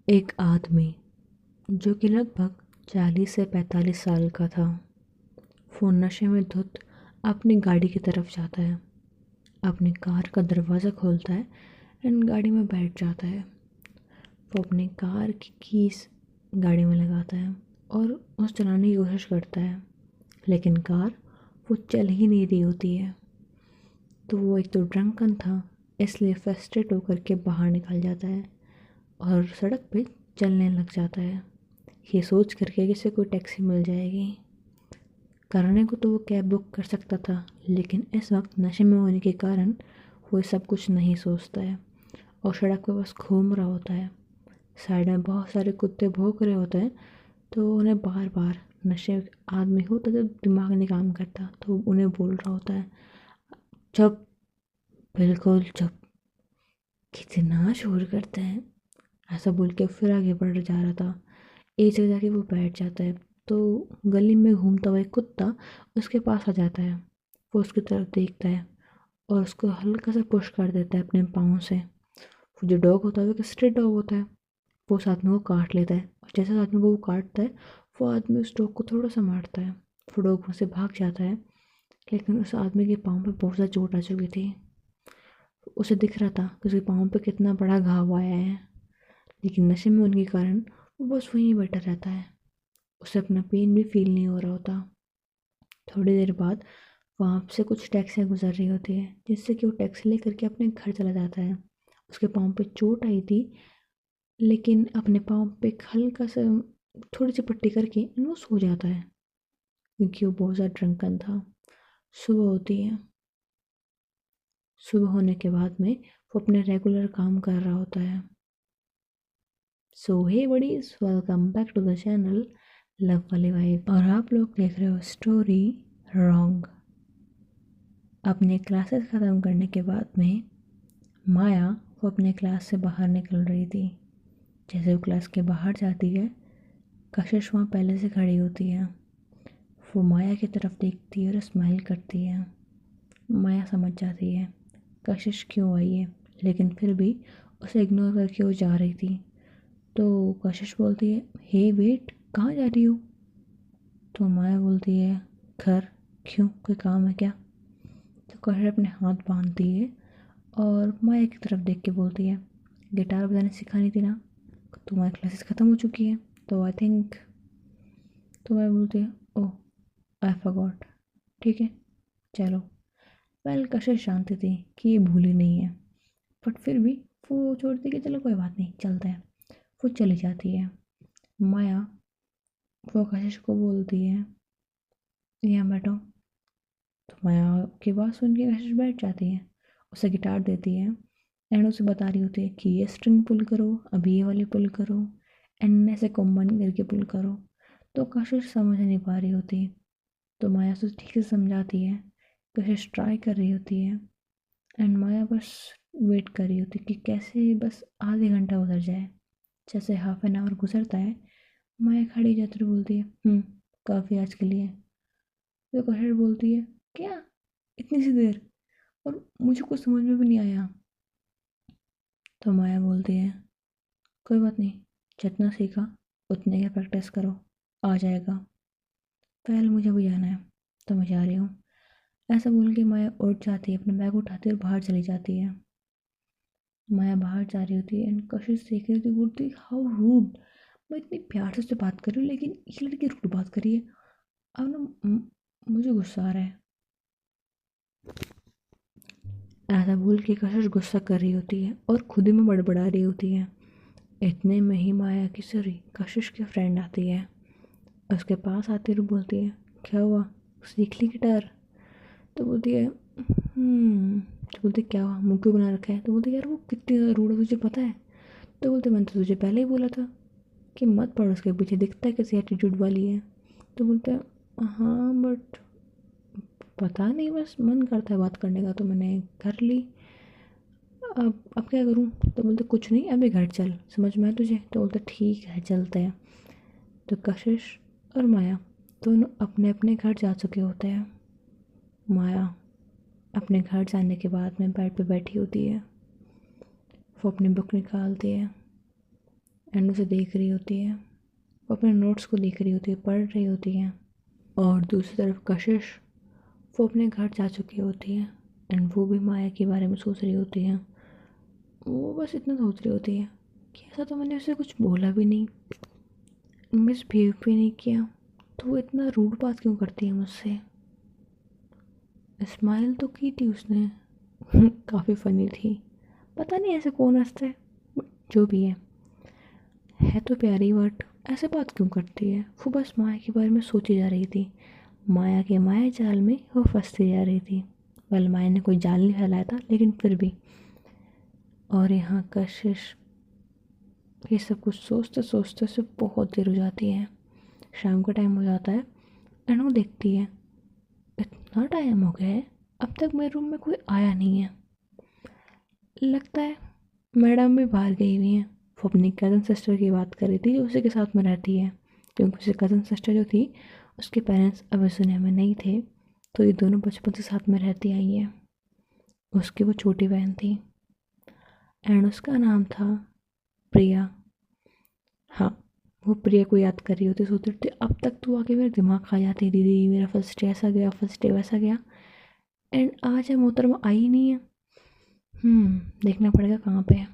एक आदमी जो कि लगभग 40 से 45 साल का था, वो नशे में धुत अपनी गाड़ी की तरफ जाता है। अपनी कार का दरवाज़ा खोलता है एंड गाड़ी में बैठ जाता है। वो अपनी कार की कीज गाड़ी में लगाता है और उस चलाने की कोशिश करता है, लेकिन कार वो चल ही नहीं रही होती है। तो वो एक तो ड्रंकन था, इसलिए फ्रस्ट्रेट होकर के बाहर निकल जाता है और सड़क पे चलने लग जाता है, ये सोच करके कि इसे कोई टैक्सी मिल जाएगी। करने को तो वो कैब बुक कर सकता था, लेकिन इस वक्त नशे में होने के कारण वो सब कुछ नहीं सोचता है और सड़क पे बस घूम रहा होता है। साइड में बहुत सारे कुत्ते भौंक रहे होते हैं, तो उन्हें बार बार नशे आदमी हो तो जब दिमाग नहीं काम करता तो उन्हें बोल रहा होता है, चुप, बिल्कुल चुप, कितना शोर करते हैं। ऐसा बोल के फिर आगे बढ़ जा रहा था। एक जगह जाके वो बैठ जाता है, तो गली में घूमता हुआ एक कुत्ता उसके पास आ जाता है। वो उसकी तरफ देखता है और उसको हल्का सा पुश कर देता है अपने पाँव से। वो जो डॉग होता है वो एक स्ट्रीट डॉग होता है, वो उस आदमी को काट लेता है और जैसे उस आदमी को वो काटता है, वो आदमी उस डॉग को थोड़ा सा मारता है। वो डॉग वहाँ से भाग जाता है, लेकिन उस आदमी के पाँव पे बहुत ज़्यादा चोट आ चुकी थी। उसे दिख रहा था कि उसके पाँव पे कितना बड़ा घाव आया है, लेकिन नशे में होने के कारण वो बस वहीं बैठा रहता है। उसे अपना पेन भी फील नहीं हो रहा होता। थोड़ी देर बाद वहाँ से कुछ टैक्सियाँ गुजर रही होती है, जिससे कि वो टैक्सी लेकर के अपने घर चला जाता है। उसके पाँव पे चोट आई थी, लेकिन अपने पाँव पे एक हल्का सा थोड़ी सी पट्टी करके वो सो जाता है, क्योंकि वो बहुत ज़्यादा ड्रंकन था। सुबह होती है। सुबह होने के बाद में वो अपने रेगुलर काम कर रहा होता है। So hey buddies, welcome back to the channel love वाली वाइब, और आप लोग देख रहे हो स्टोरी रॉन्ग। अपने क्लासेस ख़त्म करने के बाद में माया वो अपने क्लास से बाहर निकल रही थी। जैसे वो क्लास के बाहर जाती है, कशिश वहाँ पहले से खड़ी होती है। वो माया की तरफ देखती है और स्माइल करती है। माया समझ जाती है कशिश क्यों आई है, लेकिन फिर भी उसे इग्नोर करके वो जा रही थी। तो कशिश बोलती है, हे वेट, कहाँ जा रही हो? तो माया बोलती है, घर। क्यों, कोई काम है क्या? तो कशिश अपने हाथ बांधती है और माया की तरफ देख के बोलती है, गिटार बजाने सिखानी थी ना, तुम्हारी क्लासेस ख़त्म हो चुकी है, तो आई थिंक। तो मैं बोलती है, ओह, आई फॉरगॉट, ठीक है, चलो। वेल, कशिश जानती थी कि ये भूली नहीं है, बट फिर भी वो छोड़ती कि चलो कोई बात नहीं, चलता है। वो चली जाती है। माया वो कशिश को बोलती है, यहाँ बैठो। तो माया की बात सुन के कशिश बैठ जाती है, उसे गिटार देती है एंड उसे बता रही होती है कि ये स्ट्रिंग पुल करो, अभी ये वाली पुल करो एंड ऐसे कॉम्बाइन करके पुल करो। तो कशिश समझ नहीं पा रही होती, तो माया उसे ठीक से समझाती है। कशिश ट्राई कर रही होती है एंड माया बस वेट कर रही होती कि कैसे बस आधे घंटा गुजर जाए। जैसे हाफ एन आवर गुजरता है, माया खड़ी जाकर बोलती है, काफ़ी आज के लिए। तो कशिश बोलती है, क्या, इतनी सी देर, और मुझे कुछ समझ में भी नहीं आया। तो माया बोलती है, कोई बात नहीं, जितना सीखा उतने की प्रैक्टिस करो, आ जाएगा। पहले मुझे भी जाना है, तो मैं जा रही हूँ। ऐसा बोल के माया उठ जाती है, अपना बैग उठाती है और बाहर चली जाती है। माया बाहर जा रही होती है एंड कशिश देख रही होती है, बोलती, हाउ रूड, मैं इतनी प्यार से उससे बात कर रही हूँ लेकिन ये लड़की रूड बात कर रही है। अब ना मुझे गुस्सा आ रहा है। ऐसा बोल के कशिश गुस्सा कर रही होती है और खुद ही में बड़बड़ा रही होती है। इतने में ही माया की सॉरी कशिश की फ्रेंड आती है। उसके पास आती है और बोलती है, क्या हुआ, सीख ली गिटार? तो बोलती है, तो बोलती क्या हुआ, मुँह क्यों बना रखा है? तो बोलती, यार वो कितनी ज़्यादा रूड है, तुझे पता है? तो बोलते, मैंने तो तुझे पहले ही बोला था कि मत पढ़ उसके पीछे, दिखता है कैसी एटीट्यूड वाली है। तो बोलते हैं, हाँ बट पता नहीं, बस मन करता है बात करने का तो मैंने कर ली। अब क्या करूँ? तो बोलते, कुछ नहीं, अभी घर चल, समझ में आया तुझे? तो बोलते, ठीक है, चलते हैं। तो कशिश और माया दोनों अपने अपने घर जा चुके होते हैं। माया अपने घर जाने के बाद में बेड पे बैठी होती है। वो अपनी बुक निकालती है एंड उसे देख रही होती है, वो अपने नोट्स को देख रही होती है, पढ़ रही होती है। और दूसरी तरफ कशिश, वो अपने घर जा चुकी होती है एंड वो भी माया के बारे में सोच रही होती है। वो बस इतना सोच रही होती है कि ऐसा तो मैंने उसे कुछ बोला भी नहीं, मिसबिहेव भी नहीं किया, तो वो इतना रूड बात क्यों करती है मुझसे। स्माइल तो की थी उसने काफ़ी फनी थी। पता नहीं ऐसे कौन हंसता है, बट जो भी है तो प्यारी, बट ऐसे बात क्यों करती है। वो बस माया के बारे में सोची जा रही थी, माया के माया जाल में वो फंसती जा रही थी। वेल माया ने कोई जाल नहीं फैलाया था, लेकिन फिर भी। और यहाँ कशिश ये सब कुछ सोचते सोचते उसे बहुत देर हो जाती है। शाम का टाइम हो जाता है एंड वो देखती है इतना टाइम हो गया है, अब तक मेरे रूम में कोई आया नहीं है। लगता है मैडम भी बाहर गई हुई हैं। वो अपनी कज़न सिस्टर की बात कर रही थी जो उसी के साथ में रहती है, क्योंकि उसे कज़न सिस्टर जो थी उसके पेरेंट्स अब इस दुनिया में नहीं थे, तो ये दोनों बचपन से साथ में रहती आई हैं। उसकी वो छोटी बहन थी एंड उसका नाम था प्रिया। हाँ, वो प्रिया को याद कर रही होती, सोच रही थी अब तक तो आके मेरा दिमाग खा जाती, दीदी मेरा फर्स्ट डे ऐसा गया, फर्स्ट डे वैसा गया, एंड आज है मोहतरमा आई ही नहीं है। देखना पड़ेगा कहाँ पे है।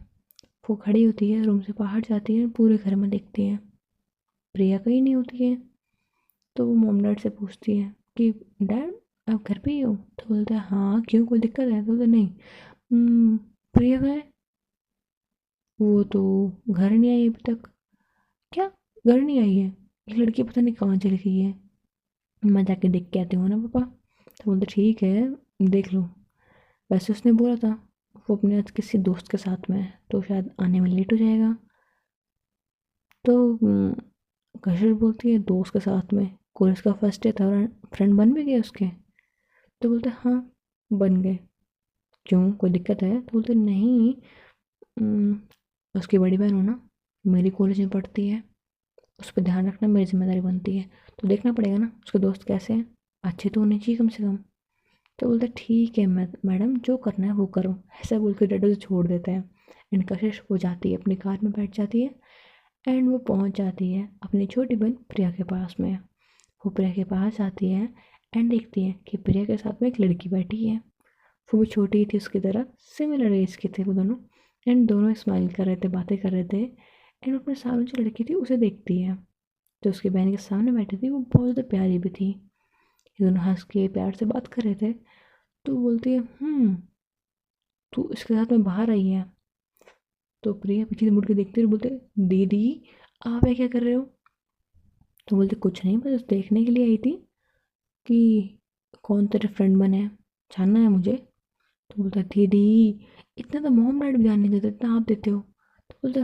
वो खड़ी होती है, रूम से बाहर जाती है, पूरे घर में देखती है, प्रिया कहीं नहीं होती है। तो वो मॉम डैड से पूछती है कि डैड आप घर पे ही हो, तो बोलते हैं हाँ क्यों कोई दिक्कत है, तो बोलते नहीं। प्रिया कहाँ है, वो तो घर नहीं आई अभी तक। क्या, घर नहीं आई है, ये लड़की पता नहीं कहाँ चली गई है, मैं जाके देख के आती हूँ ना पापा। तो बोलते ठीक है, देख लो। वैसे उसने बोला था वो अपने आज किसी दोस्त के साथ में है, तो शायद आने में लेट हो जाएगा। तो कशिश बोलती है दोस्त के साथ में, कॉलेज का फर्स्ट डे था और फ्रेंड बन भी गए उसके। तो बोलते हाँ बन गए, क्यों कोई दिक्कत है, तो बोलते नहीं। उम, उसकी बड़ी बहन हो ना, मेरी कॉलेज में पढ़ती है, उस पर ध्यान रखना मेरी जिम्मेदारी बनती है, तो देखना पड़ेगा ना उसके दोस्त कैसे हैं, अच्छे तो होने चाहिए कम से कम। तो बोलते ठीक है मैडम जो करना है वो करो, ऐसा बोल के डैडो से छोड़ देते हैं। एंड कशिश वो जाती है अपनी कार में बैठ जाती है एंड वो पहुंच जाती है अपनी छोटी बहन प्रिया के पास में। वो प्रिया के पास आती है एंड देखती है कि प्रिया के साथ में एक लड़की बैठी है। वो भी छोटी ही थी उसकी तरह, सिमिलर एज के थे वो दोनों, एंड दोनों स्माइल कर रहे थे, बातें कर रहे थे। एंड अपने सामने जो लड़की थी उसे देखती है, जो उसकी बहन के सामने बैठी थी वो बहुत ज़्यादा प्यारी भी थी। ये दोनों हंस के प्यार से बात कर रहे थे। तो बोलती है तू इसके साथ में बाहर आई है। तो प्रिया पीछे से मुड़ के देखती है और बोलते दीदी आप ये क्या कर रहे हो। तो बोलते कुछ नहीं, बस देखने के लिए आई थी कि कौन तेरे फ्रेंड बने, जानना है मुझे। तो बोलता दीदी इतना तो मॉम डैड भी ध्यान नहीं देते, इतना आप देते हो। तो बोलता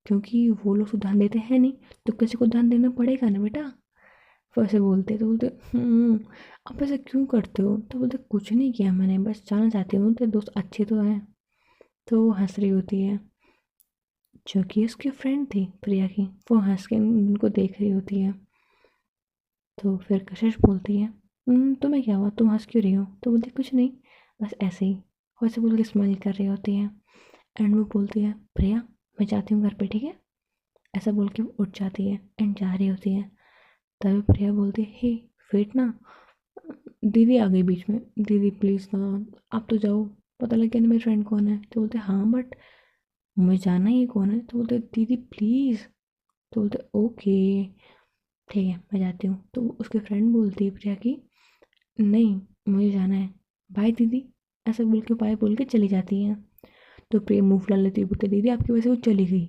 क्योंकि वो लोग तो ध्यान देते हैं नहीं, तो किसी को ध्यान देना पड़ेगा ना बेटा। वैसे बोलते तो बोलते आप ऐसा क्यों करते हो। तो बोलते कुछ नहीं किया मैंने, बस जाना चाहती हूँ तेरे दोस्त अच्छे तो हैं। तो वो हंस रही होती है, जो कि उसकी फ्रेंड थी प्रिया की, वो हंस के उनको देख रही होती है। तो फिर कशिश बोलती है तुम्हें क्या हुआ, तुम हंस क्यों रही हो। तो बोलती कुछ नहीं, बस ऐसे ही। वैसे बोल के स्माइल कर रही होती है एंड वो बोलती है प्रिया मैं जाती हूँ घर पे, ठीक है। ऐसा बोल के वो उठ जाती है एंड जा रही होती है। तभी प्रिया बोलती है हे वेट ना, दीदी आ गई बीच में, दीदी प्लीज़ ना आप तो जाओ, पता लग गया ना मेरी फ्रेंड कौन है। तो बोलते हाँ बट मुझे जानना ही है कौन है। तो बोलते दीदी प्लीज़। तो बोलते ओके ठीक है मैं जाती हूँ। तो उसकी फ्रेंड बोलती है प्रिया की नहीं मुझे जाना है, बाय दीदी। ऐसा बोल के बाय बोल के चली जाती है। तो प्रिया मुंह फुला लेती है, बोलते दीदी आपकी वजह से वो चली गई।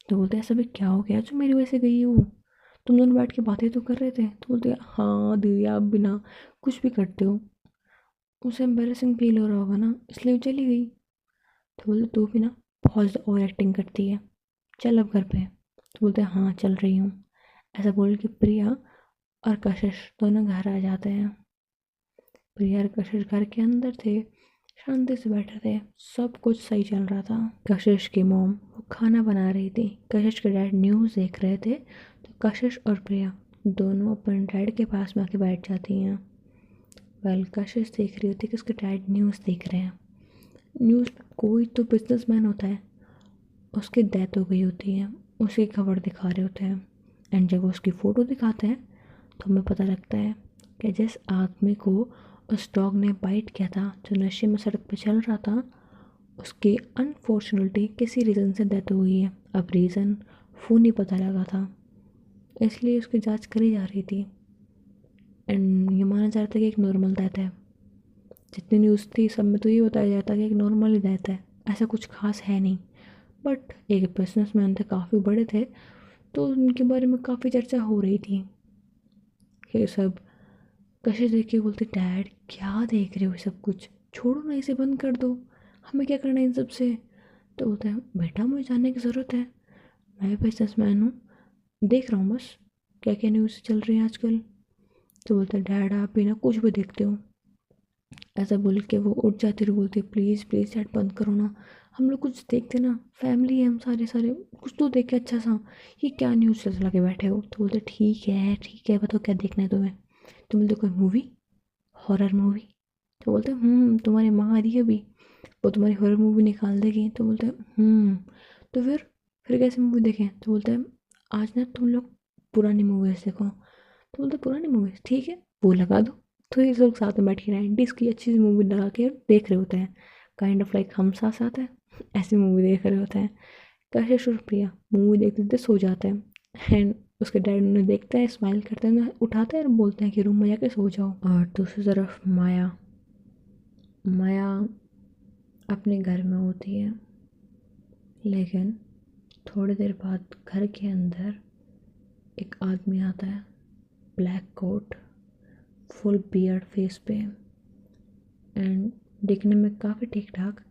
तो बोलते ऐसा भी क्या हो गया जो मेरी वजह से गई है वो, तुम दोनों बैठ के बातें तो कर रहे थे। तो बोलते हाँ दीदी आप बिना कुछ भी करते हो, उसे एम्बेरसिंग फील हो रहा होगा ना इसलिए वो चली गई। तो बोलते तू भी ना बहुत ज़्यादा ओवर एक्टिंग करती है, चल अब घर पे। तो बोलते हाँ चल रही हूँ। ऐसा बोल के प्रिया और कशिश दोनों घर आ जाते हैं। प्रिया और कशिश घर के अंदर थे, शांति से बैठे थे, सब कुछ सही चल रहा था। कशिश की मॉम वो खाना बना रही थी, कशिश के डैड न्यूज़ देख रहे थे। तो कशिश और प्रिया दोनों अपने डैड के पास में आके बैठ जाती हैं। वेल कशिश देख रही होती कि उसके डैड न्यूज़ देख रहे हैं। न्यूज़ पे कोई तो बिजनेसमैन होता है, उसकी डेथ हो गई होती है, उसकी खबर दिखा रहे होते हैं। एंड जब वो उसकी फ़ोटो दिखाते हैं तो हमें पता लगता है कि जिस आदमी को उस डॉग ने बाइट किया था, जो नशे में सड़क पे चल रहा था, उसकी अनफॉर्चुनेटली किसी रीज़न से डेथ हो गई है। अब रीज़न वो नहीं पता लगा था, इसलिए उसकी जांच करी जा रही थी। एंड ये माना जा रहा था कि एक नॉर्मल डेथ है। जितनी न्यूज़ थी सब में तो ये बताया जाता कि एक नॉर्मल ही डेथ है, ऐसा कुछ खास है नहीं। बट एक बिजनेसमैन थे, काफ़ी बड़े थे, तो उनके बारे में काफ़ी चर्चा हो रही थी। ये सब कशिश देख के बोलते, डैड क्या देख रहे हो, ये सब कुछ छोड़ो ना, इसे बंद कर दो, हमें क्या करना है इन सब से। तो बोलते हैं, बेटा मुझे जानने की ज़रूरत है, मैं बिजनेसमैन हूँ, देख रहा हूँ बस क्या क्या न्यूज़ चल रही है आजकल। तो बोलते हैं, डैड आप भी ना कुछ भी देखते हो। ऐसा बोल के वो उठ जाती, और बोलती है, प्लीज़ प्लीज़ डैड बंद करो ना, हम लोग कुछ देखते ना, फैमिली है हम सारे सारे, कुछ तो देखे अच्छा सा, ये क्या न्यूज़ चला के बैठे हो। तो बोलते ठीक है बताओ क्या देखना है तुम्हें। तो बोलते कोई मूवी, हॉरर मूवी। तो बोलते तुम्हारी माँ आ रही है अभी, वो तुम्हारी हॉरर मूवी निकाल देगी। तो बोलते तो फिर कैसे मूवी देखें। तो बोलते हैं, आज ना तुम लोग पुरानी मूवीज़ देखो। तो बोलते पुरानी मूवीज़ ठीक है, वो लगा दो। तो ये लोग साथ में बैठ के 90s की अच्छी सी मूवी लगा के देख रहे होते हैं, काइंड ऑफ लाइक हम साथ साथ है, ऐसी मूवी देख रहे होते हैं। कशिश और प्रिया मूवी देखते देखते सो जाते हैं। एंड उसके डैड उन्हें देखते हैं, स्माइल करते हैं, उठाते हैं और बोलते हैं कि रूम में जाके सो जाओ। और दूसरी तरफ माया माया अपने घर में होती है, लेकिन थोड़ी देर बाद घर के अंदर एक आदमी आता है, black coat, full beard face पे, एंड दिखने में काफ़ी ठीक ठाक।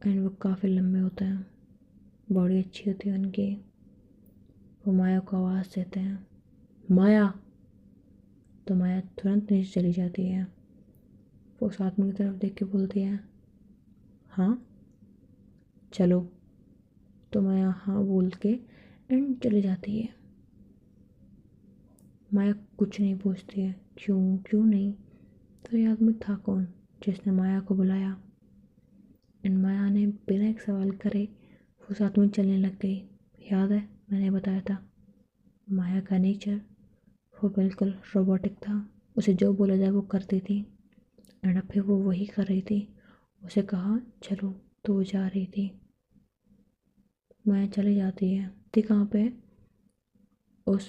एंड वो काफ़ी लंबे होते हैं, बॉडी अच्छी होती है उनकी। वो माया को आवाज़ देते हैं, माया। तो माया तुरंत नीचे चली जाती है। वो उस आदमी की तरफ देख के बोलती है, हाँ चलो। तो माया हाँ बोल के एंड चली जाती है। माया कुछ नहीं पूछती है, क्यों क्यों नहीं। तो ये आदमी था कौन जिसने माया को बुलाया। एंड माया ने बिना एक सवाल करे वो साथ में चलने लग गई। याद है मैंने बताया था, माया का नेचर वो बिल्कुल रोबोटिक था, उसे जो बोला जाए वो करती थी। एंड अब फिर वो वही कर रही थी, उसे कहा चलो तो वो जा रही थी। माया चली जाती है, थी कहाँ पे, उस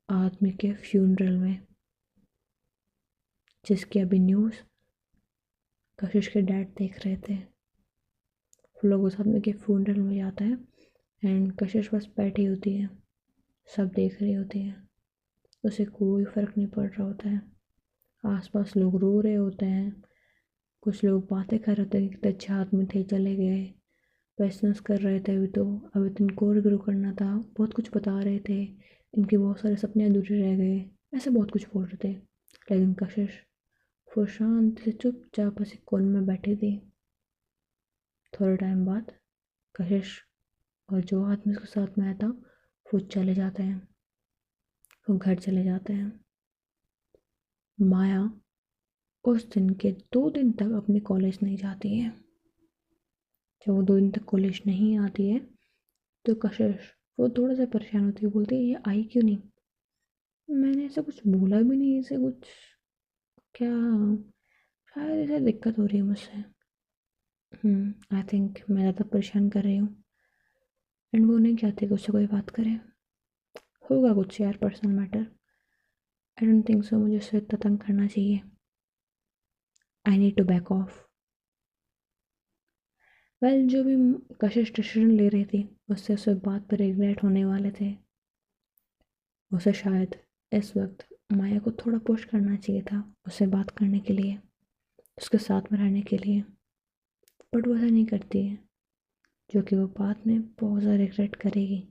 आदमी के फ्यूनरल में, जिसकी अभी न्यूज़ कशिश के डैड देख रहे थे। वो लोग उस आदमी के फ्यूनरल में जाता है एंड कशिश बस बैठी होती है, सब देख रही होती है, उसे कोई फ़र्क नहीं पड़ रहा होता है। आसपास लोग रो रहे होते हैं, कुछ लोग बातें कर रहे होते हैं कि अच्छे आदमी थे चले गए, बिजनेस कर रहे थे अभी तो इनको और ग्रो करना था, बहुत कुछ बता रहे थे, इनके बहुत सारे सपने अधूरे रह गए, ऐसे बहुत कुछ बोल रहे थे। लेकिन कशिश वो शांत से चुपचाप बस एक कोने में बैठी थी। थोड़े टाइम बाद कशिश और जो आदमी उसके साथ में आया था वो चले जाते हैं, वो घर चले जाते हैं। माया उस दिन के 2 दिन तक अपने कॉलेज नहीं जाती है। जब वो 2 दिन तक कॉलेज नहीं आती है तो कशिश वो थोड़ा सा परेशान होती है, बोलती है ये आई क्यों नहीं, मैंने ऐसा कुछ बोला भी नहीं, ऐसे कुछ क्या, शायद ऐसे दिक्कत हो रही है मुझसे। आई थिंक मैं ज़्यादा परेशान कर रही हूँ। एंड वो नहीं चाहती कि उससे कोई बात करे, होगा कुछ यार personal matter, I don't think so मुझे उससे इतना तंग करना चाहिए, I need to back off. Well जो भी कशिश डिसीजन ले रही थी उससे उस बात पर रिग्रेट होने वाले थे। उसे शायद इस वक्त माया को थोड़ा पुश करना चाहिए था उससे बात करने के लिए, उसके साथ में रहने के लिए, बट वो ऐसा नहीं करती है, जो कि वो बाद में बहुत ज़्यादा रिग्रेट करेगी।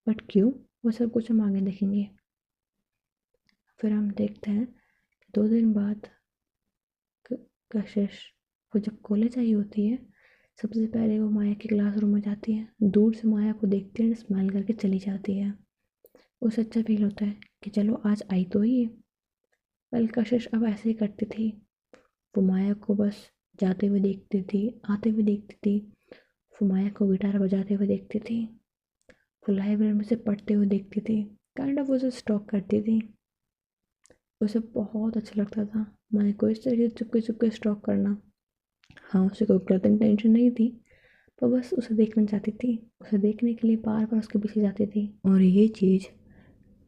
बट क्यों, वो सब कुछ हम आगे देखेंगे। फिर हम देखते हैं 2 दिन बाद कशिश वो जब कॉलेज आई होती है, सबसे पहले वो माया के क्लासरूम में जाती है, दूर से माया को देखती है, स्माइल करके चली जाती है। उसे अच्छा फील होता है कि चलो आज आई तो ही है। वेल कशिश अब ऐसे ही करती थी, वो माया को बस जाते हुए देखती थी, आते हुए देखती थी, वो माया को गिटार बजाते हुए देखती थी, वो लाइब्रेरी में से पढ़ते हुए देखती थी, काइंड ऑफ उसे स्टॉक करती थी। उसे बहुत अच्छा लगता था माया को इस तरीके से चुपके चुपके स्टॉक करना। हाँ, उसे कोई गलत इंटेंशन नहीं थी, पर बस उसे देखना चाहती थी। उसे देखने के लिए बार बार उसके पीछे जाती थी, और ये चीज़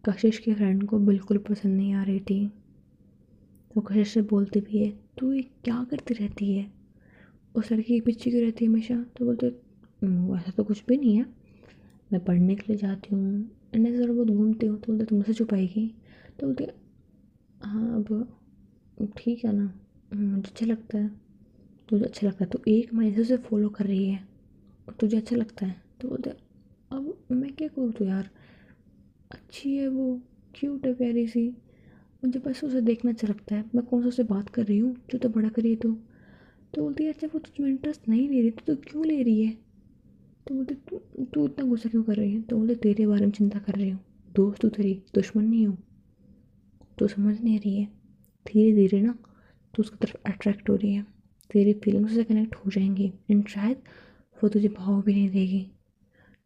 कशिश के फ्रेंड को बिल्कुल पसंद नहीं आ रही थी। वो कशिश से बोलती भी है, तू ये क्या करती रहती है, उस लड़की के पीछे क्यों रहती है हमेशा? तो बोलते, ऐसा तो कुछ भी नहीं है, मैं पढ़ने के लिए जाती हूँ एंड ऐसे थोड़ा बहुत घूमती हूँ। तो बोलते, तुम मुझसे छुपाएगी? तो बोलते, हाँ अब ठीक है ना, मुझे अच्छा लगता है। तुझे अच्छा लगता है तो एक महीने से उसे फॉलो कर रही है और तुझे अच्छा लगता है? तो बोलते, अब मैं क्या करूँ? तो यार अच्छी है वो, क्यूट है प्यारी सी, मुझे बस उसे देखना अच्छा लगता है, मैं कौन सा उससे बात कर रही हूँ जो तो बड़ा करी है तो बोलती है, अच्छा वो तुझमें इंटरेस्ट नहीं ले रही तो क्यों ले रही है? तो बोलते, तू तू इतना गुस्सा क्यों कर रही है? तो बोलते, तेरे बारे में चिंता कर रही हूँ, दोस्त हूँ तेरी, दुश्मन नहीं हूँ। तो समझ नहीं रही है, धीरे धीरे ना तू उसकी तरफ अट्रैक्ट हो रही है, तेरी फीलिंग्स से कनेक्ट हो जाएंगी एंड शायद वो तुझे भाव भी नहीं देगी।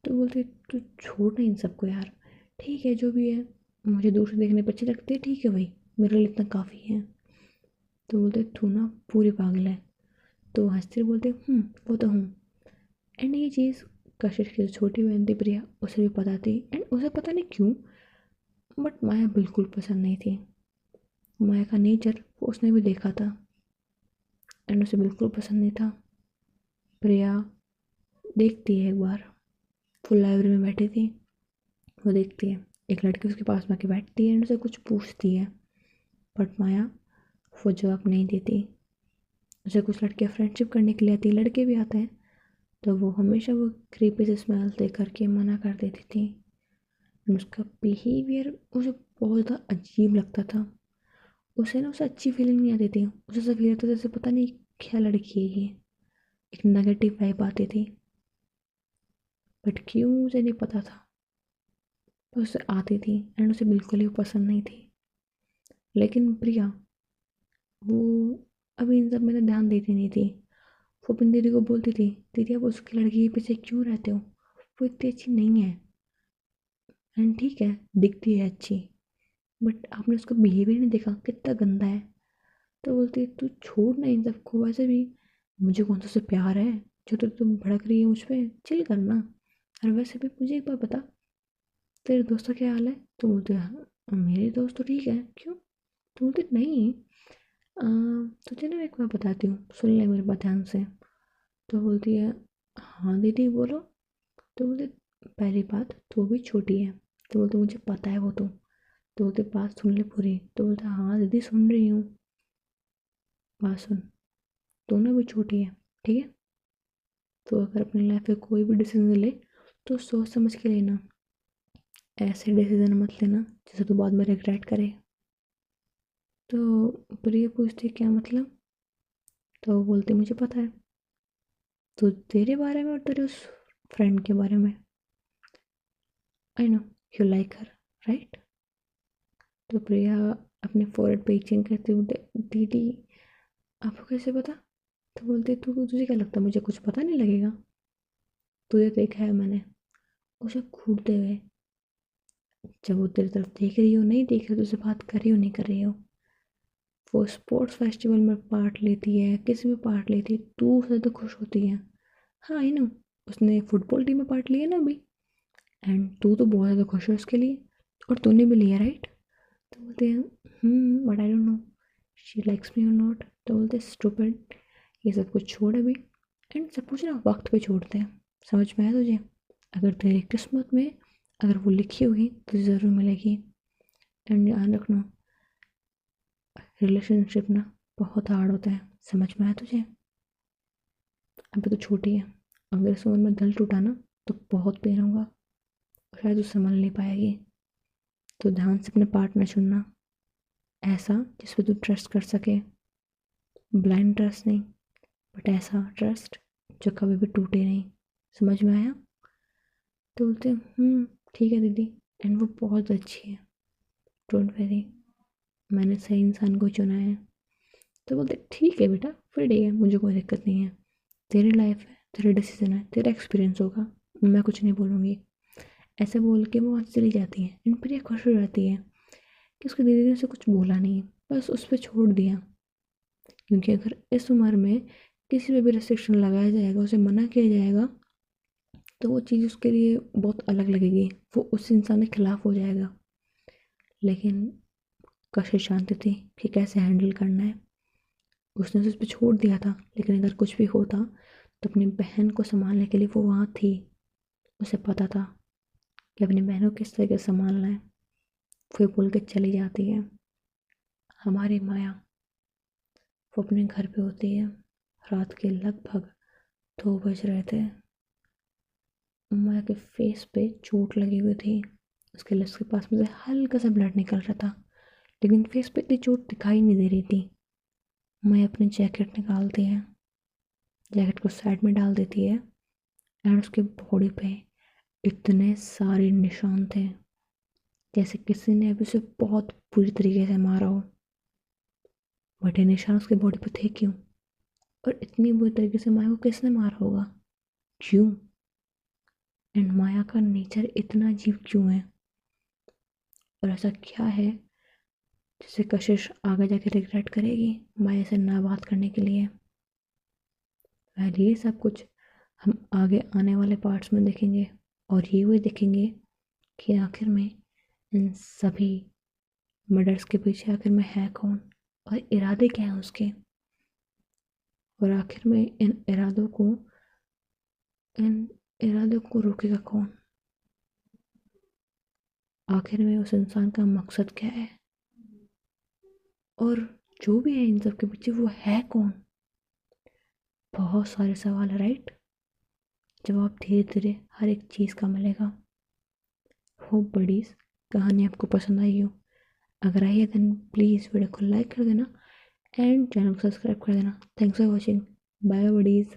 तो बोलते, तू छोड़ ना इन सबको यार, ठीक है जो भी है, मुझे दूर से देखने पर अच्छी लगती है, ठीक है भाई, मेरे लिए इतना काफ़ी है। तो बोलते, तू ना पूरी पागल है। तो हंसते हुए बोलते, वो तो हूँ। एंड ये चीज़ कशिश की जो छोटी बहन थी प्रिया, उसे भी पता थी एंड उसे पता नहीं क्यों, बट माया बिल्कुल पसंद नहीं थी। माया का नेचर वो उसने भी देखा था एंड उसे बिल्कुल पसंद नहीं था। प्रिया देखती है एक बार, फुल लाइब्रेरी में बैठी थी, वो देखती है एक लड़की उसके पास में आके बैठती है एंड उसे कुछ पूछती है, बट माया वो जवाब नहीं देती। उसे कुछ लड़कियाँ फ्रेंडशिप करने के लिए आती, लड़के भी आते हैं, तो वो हमेशा वो क्रीपी से स्मेल दे करके मना कर देती थी। एंड उसका बिहेवियर मुझे बहुत ज़्यादा अजीब लगता था। उसे ना, उसे अच्छी फीलिंग नहीं आती थी, उसे ऐसा फील होता था जैसे पता नहीं क्या लड़की है ये, एक नेगेटिव वाइब आती थी, बट क्यों मुझे नहीं पता था, पर उसे आती थी एंड उसे बिल्कुल ही पसंद नहीं थी। लेकिन प्रिया वो अभी इन सब में तो ध्यान देती नहीं थी। वो अपनी दीदी को बोलती थी, दीदी आप उसकी लड़की के पीछे क्यों रहते हो, वो इतनी अच्छी नहीं है। एंड ठीक है, दिखती है अच्छी, बट आपने उसका बिहेवियर नहीं देखा कितना गंदा है। तो बोलती है, तू छोड़ ना इन सबको, वैसे भी मुझे कौन सा उससे प्यार है जो तुम भड़क रही है मुझ पर, चिल करना। और वैसे भी मुझे एक बार बता, तेरे दोस्त का क्या हाल है? तो बोलते हैं, हाँ, मेरे दोस्त तो ठीक है, क्यों? तो बोलते, नहीं तुझे ना एक बार बताती हूँ, सुन ले मेरी बात ध्यान से। तो बोलती है, हाँ दीदी बोलो। तो बोलते, पहली बात तो भी छोटी है। तो बोलते, मुझे पता है वो तो बोलते, बात सुन ले पूरी। तो बोलता, हाँ दीदी सुन रही हूँ, बात सुन, तू ना भी छोटी है, ठीक है, तो अगर अपनी लाइफ में कोई भी डिसीजन ले तो सोच समझ के लेना, ऐसे डिसीजन मत लेना जिसे तू बाद में रिग्रेट करे। तो प्रिय पूछती, क्या मतलब? तो वो बोलते, मुझे पता है, तो तेरे बारे में और तेरे उस फ्रेंड के बारे में, I know you like her, right? तो प्रिया अपने फोrehead पे इचिंग करती बोलते, दीदी आपको कैसे पता? तो बोलते, तू तुझे क्या लगता है मुझे कुछ पता नहीं लगेगा? तुझे देखा है मैंने उसे घूरते हुए, जब वो तेरी तरफ देख रही हो नहीं देख रही हो, तुझसे बात कर रही हो नहीं कर रही हो, वो स्पोर्ट्स फेस्टिवल में पार्ट लेती है, किसी में पार्ट लेती है, तू उससे तो खुश होती है। हाँ आई नो, उसने फुटबॉल टीम में पार्ट लिया ना अभी, एंड तू तो बहुत ज़्यादा खुश है उसके लिए, और तूने भी लिया राइट? तो बोलते हैं, but I don't know she likes me और नॉट। तो बोलते, स्टूपिड, ये सब कुछ छोड़ अभी, एंड सब कुछ ना वक्त पे छोड़ते हैं। समझ में आया तुझे? अगर तेरी किस्मत में अगर वो लिखी होगी तो ज़रूर मिलेगी। एंड ध्यान रखना, रिलेशनशिप ना बहुत हार्ड होता है, समझ में आया तुझे? अभी तो छोटी है, अगर इस उम्र में दिल टूटा ना तो बहुत पेन होगा, शायद उसे संभल नहीं पाएगी। तो ध्यान से अपने पार्टनर चुनना, ऐसा जिस पे तू ट्रस्ट कर सके, ब्लाइंड ट्रस्ट नहीं, बट ऐसा ट्रस्ट जो कभी भी टूटे नहीं। समझ में आया? तो बोलते, ठीक है दीदी, एंड वो बहुत अच्छी है, डोंट वेरी, मैंने सही इंसान को चुना है। तो बोलते, ठीक है बेटा, फिर ठीक है, मुझे कोई दिक्कत नहीं है, तेरी लाइफ है, तेरा डिसीजन है, तेरा एक्सपीरियंस होगा, मैं कुछ नहीं बोलूँगी। ऐसे बोल के वो वहाँ से चली जाती है एंड प्रिया खुश हो जाती है कि उसकी दीदी ने उसे कुछ बोला नहीं, बस उस पर छोड़ दिया। क्योंकि अगर इस उम्र में किसी पे भी रिस्ट्रिक्शन लगाया जाएगा, उसे मना किया जाएगा, तो वो चीज़ उसके लिए बहुत अलग लगेगी, वो उस इंसान के खिलाफ हो जाएगा। लेकिन कशिश जानती थी कि कैसे हैंडल करना है। उसने उसे उस पर छोड़ दिया था, लेकिन अगर कुछ भी होता तो अपनी बहन को संभालने के लिए वो वहाँ थी। उसे पता था कि अपनी बहनों को किस तरीके से संभालना है। फिर बोल के चली जाती है। हमारी माया, वो अपने घर पे होती है। रात के लगभग 2 बज रहे थे। माया के फेस पे चोट लगी हुई थी। उसके लिप्स के पास में से हल्का सा ब्लड निकल रहा था, लेकिन फेस पे इतनी चोट दिखाई नहीं दे रही थी। माया अपनी जैकेट निकालती है, जैकेट को साइड में डाल देती है एंड उसके बॉडी पे इतने सारे निशान थे, जैसे किसी ने अभी उसे बहुत बुरी तरीके से मारा हो। बट ये निशान उसके बॉडी पे थे क्यों? और इतनी बुरी तरीके से माया को किसने मारा होगा? क्यों? एंड माया का नेचर इतना अजीब क्यों है? और ऐसा क्या है जिसे कशिश आगे जाके रिग्रेट करेगी माया से ना बात करने के लिए? पहले ये सब कुछ हम आगे आने वाले पार्ट्स में देखेंगे, और ये भी देखेंगे कि आखिर में इन सभी मर्डर्स के पीछे आखिर में है कौन, और इरादे क्या हैं उसके, और आखिर में इन इरादों को रोकेगा कौन? आखिर में उस इंसान का मकसद क्या है, और जो भी है इन सब के पीछे वो है कौन? बहुत सारे सवाल है, राइट? जवाब धीरे धीरे हर एक चीज़ का मिलेगा। होप बडीज कहानी आपको पसंद आई हो। अगर आई है देन प्लीज़ वीडियो को लाइक कर देना एंड चैनल को सब्सक्राइब कर देना। Thanks for watching. Bye buddies.